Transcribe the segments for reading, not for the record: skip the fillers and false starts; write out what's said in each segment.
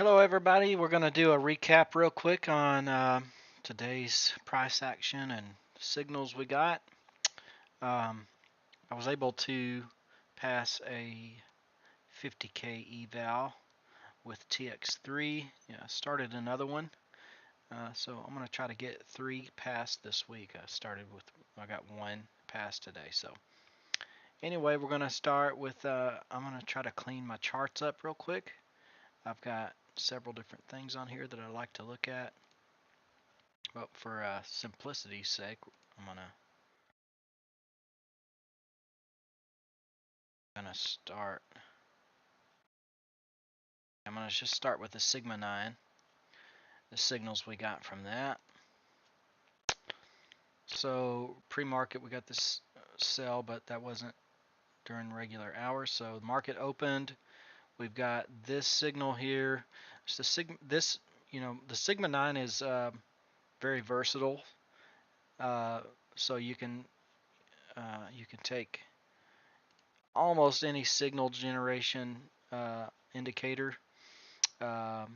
Hello everybody, we're going to do a recap real quick on today's price action and signals we got. I was able to pass a 50k eval with TX3. Yeah, started another one, so I'm going to try to get 3 passed this week. I got 1 passed today. So anyway, we're going to start with, I'm going to try to clean my charts up real quick. I've got several different things on here that I like to look at. But for simplicity's sake, I'm gonna start. I'm gonna just start with the SigmaNine, the signals we got from that. So pre-market we got this sell, but that wasn't during regular hours. So the market opened. We've got this signal here. It's the SigmaNine is very versatile. So you can take almost any signal generation indicator and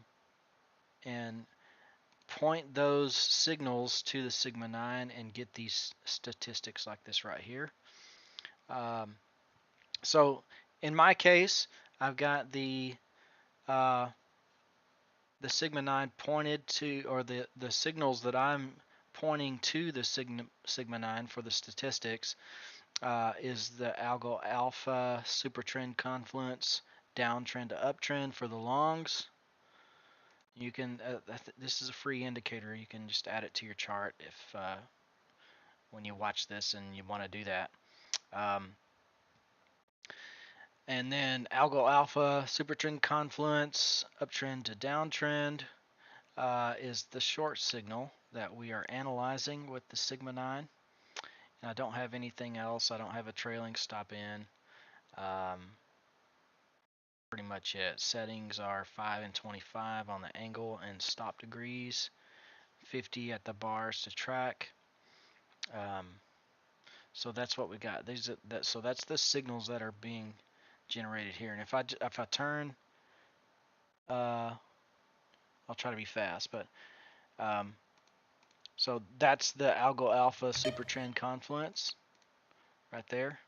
point those signals to the SigmaNine and get these statistics like this right here. So in my case, I've got the SigmaNine pointed to, or the signals that I'm pointing to the SigmaNine for the statistics is the Algo Alpha Super Trend Confluence downtrend to uptrend for the longs. You can this is a free indicator. You can just add it to your chart if when you watch this and you want to do that. And then Algo Alpha Super Trend Confluence uptrend to downtrend is the short signal that we are analyzing with the SigmaNine. And I don't have anything else. I don't have a trailing stop in. Pretty much it. Settings are 5 and 25 on the angle and stop degrees, 50 at the bars to track. So that's what we got. So that's the signals that are being generated here. And if I turn, I'll try to be fast, but so that's the Algo Alpha Super Trend Confluence right there.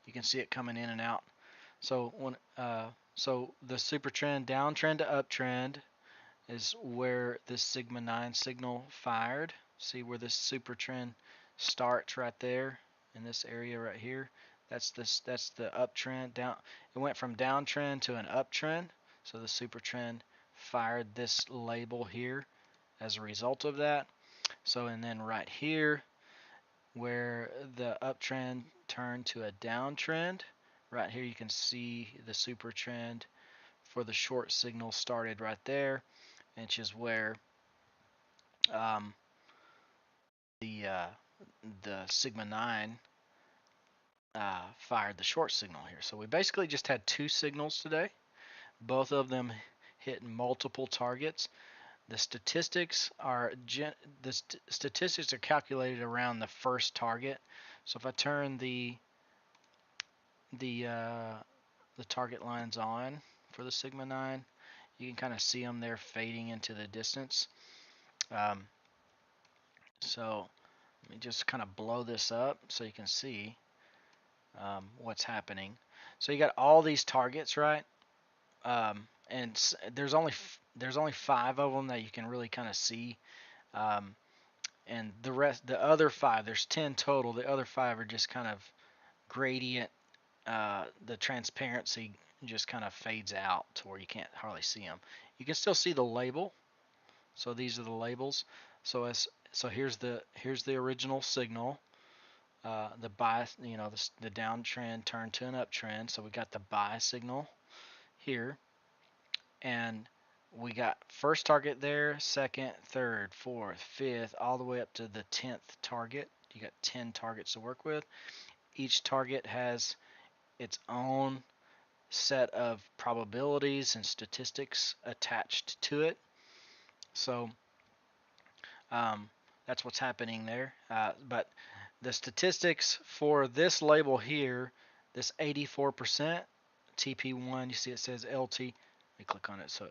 You can see it coming in and out. So so the super trend downtrend to uptrend is where this SigmaNine signal fired. See where this super trend starts right there in this area right here. That's the uptrend down. It went from downtrend to an uptrend. So the super trend fired this label here as a result of that. So and then right here where the uptrend turned to a downtrend, right here you can see the super trend for the short signal started right there, which is where the SigmaNine fired the short signal here. So we basically just had 2 signals today. Both of them hit multiple targets. The statistics are calculated around the first target. So if I turn the target lines on for the SigmaNine, you can kind of see them there fading into the distance. So let me just kind of blow this up so you can see what's happening. So you got all these targets, right? And there's only 5 of them that you can really kind of see. And the other 5, there's 10 total. The other 5 are just kind of gradient. The transparency just kind of fades out to where you can't hardly see them. You can still see the label. So these are the labels. So here's the original signal. The buy, the downtrend turned to an uptrend. So we got the buy signal here, and we got first target there, second, third, fourth, fifth, all the way up to the 10th target. You got 10 targets to work with. Each target has its own set of probabilities and statistics attached to it. So that's what's happening there. But the statistics for this label here, this 84% TP1, you see it says LT Let me click on it. So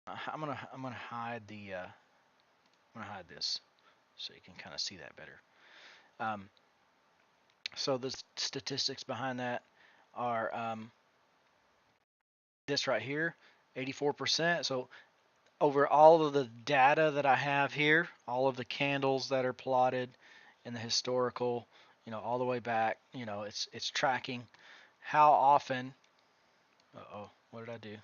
I'm gonna hide the I'm gonna hide this so you can kind of see that better. Um, so the statistics behind that are this right here, 84%. So over all of the data that I have here, all of the candles that are plotted in the historical, all the way back, it's tracking how often. Uh-oh, what did I do?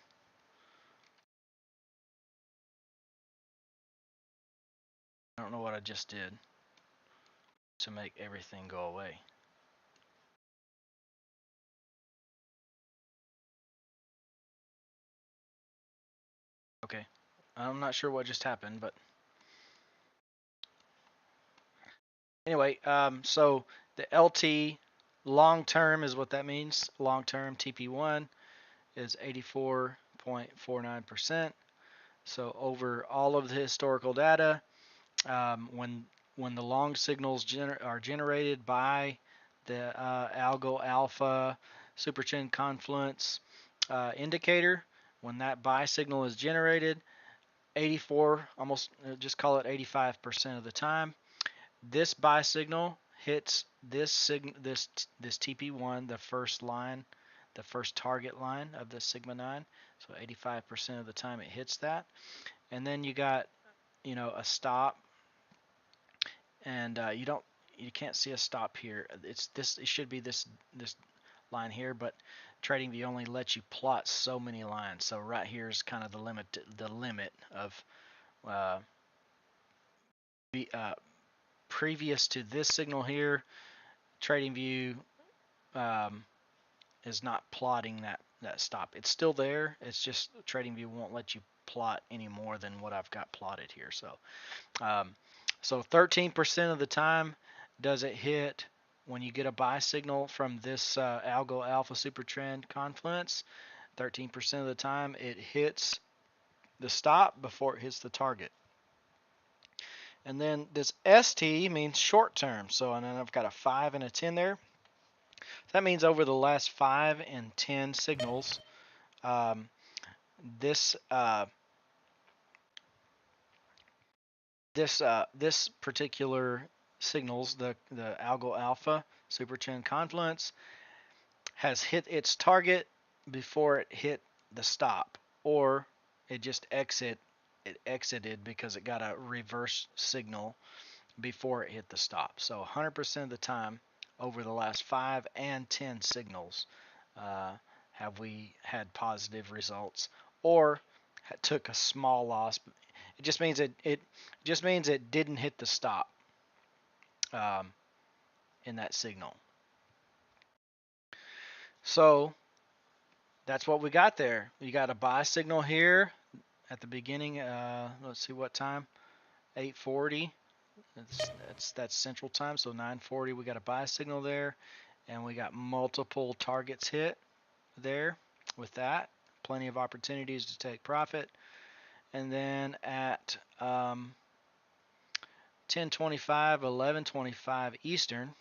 I don't know what I just did to make everything go away. Okay, I'm not sure what just happened, but anyway, so the LT long term is what that means. Long term TP1 is 84.49%. So over all of the historical data, when the long signals are generated by the algo alpha supertrend confluence indicator, when that buy signal is generated, 84, almost just call it 85% of the time, this buy signal hits this TP1, the first line, the first target line of the SigmaNine. So 85% of the time it hits that. And then you got, a stop, and you can't see a stop here. It should be this line here, but TradingView only lets you plot so many lines. So right here is kind of the limit of uh, previous to this signal here. TradingView um, is not plotting that stop. It's still there. It's just TradingView won't let you plot any more than what I've got plotted here. Um, so 13% of the time does it hit when you get a buy signal from this algo alpha super trend confluence. 13% of the time it hits the stop before it hits the target. And then this ST means short term. So and then I've got a 5 and a 10 there. That means over the last 5 and 10 signals, um, this this particular signals, the algo alpha super trend confluence, has hit its target before it hit the stop, or it just exited because it got a reverse signal before it hit the stop. So 100% of the time over the last 5 and 10 signals uh, have we had positive results, or took a small loss. It just means it didn't hit the stop um, in that signal. So that's what we got there. You got a buy signal here at the beginning. Let's see what time. 8:40. That's Central Time. So 9:40. We got a buy signal there, and we got multiple targets hit there. With that, plenty of opportunities to take profit. And then at 10:25, 11:25 Eastern,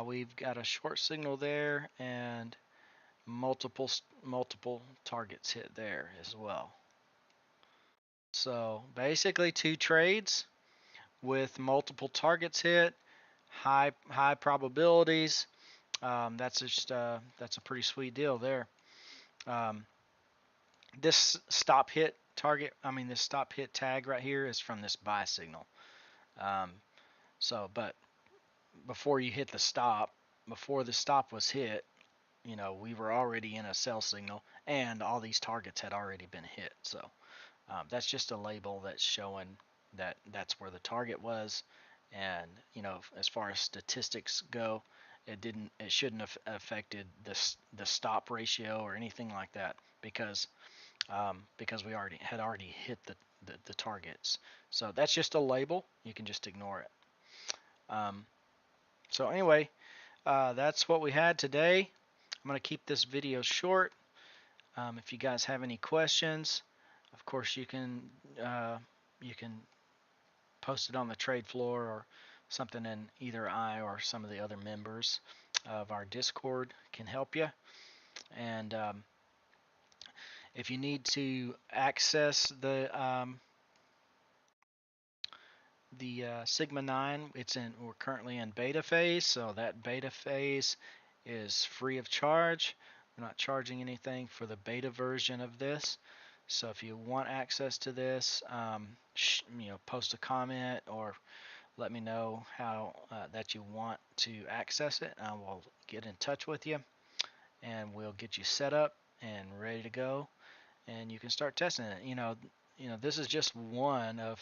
we've got a short signal there and multiple targets hit there as well. So basically 2 trades with multiple targets hit, high probabilities. That's a pretty sweet deal there. This stop hit target, this stop hit tag right here is from this buy signal. But before you hit the stop, before the stop was hit, we were already in a sell signal, and all these targets had already been hit. So that's just a label that's showing that that's where the target was. And as far as statistics go, it shouldn't have affected the stop ratio or anything like that, because we already hit the targets. So that's just a label. You can just ignore it. So anyway, that's what we had today. I'm going to keep this video short. If you guys have any questions, of course you can post it on the trade floor or something, and either I or some of the other members of our Discord can help you. And If you need to access the SigmaNine, we're currently in beta phase, so that beta phase is free of charge. We're not charging anything for the beta version of this. So if you want access to this, post a comment or let me know how that you want to access it. I will get in touch with you, and we'll get you set up and ready to go, and you can start testing it. This is just one of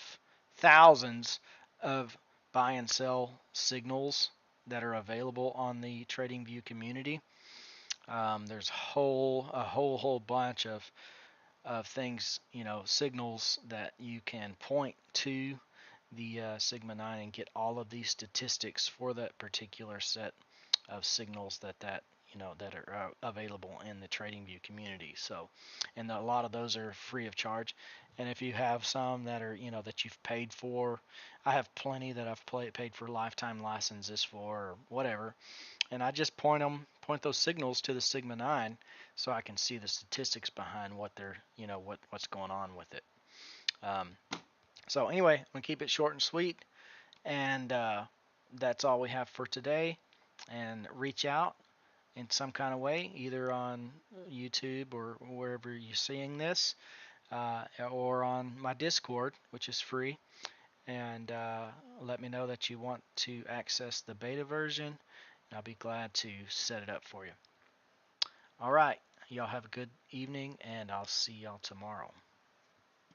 thousands of buy and sell signals that are available on the TradingView community. There's a whole bunch of things, signals that you can point to the SigmaNine and get all of these statistics for that particular set of signals that are available in the TradingView community. So, and a lot of those are free of charge. And if you have some that are that you've paid for, I have plenty that I've paid for lifetime licenses for or whatever, and I just point those signals to the SigmaNine so I can see the statistics behind what they're what's going on with it. Um, so anyway, I'm gonna keep it short and sweet, and that's all we have for today. And reach out in some kind of way, either on YouTube or wherever you're seeing this, or on my Discord, which is free, and let me know that you want to access the beta version. I'll be glad to set it up for you. All right, y'all have a good evening, and I'll see y'all tomorrow.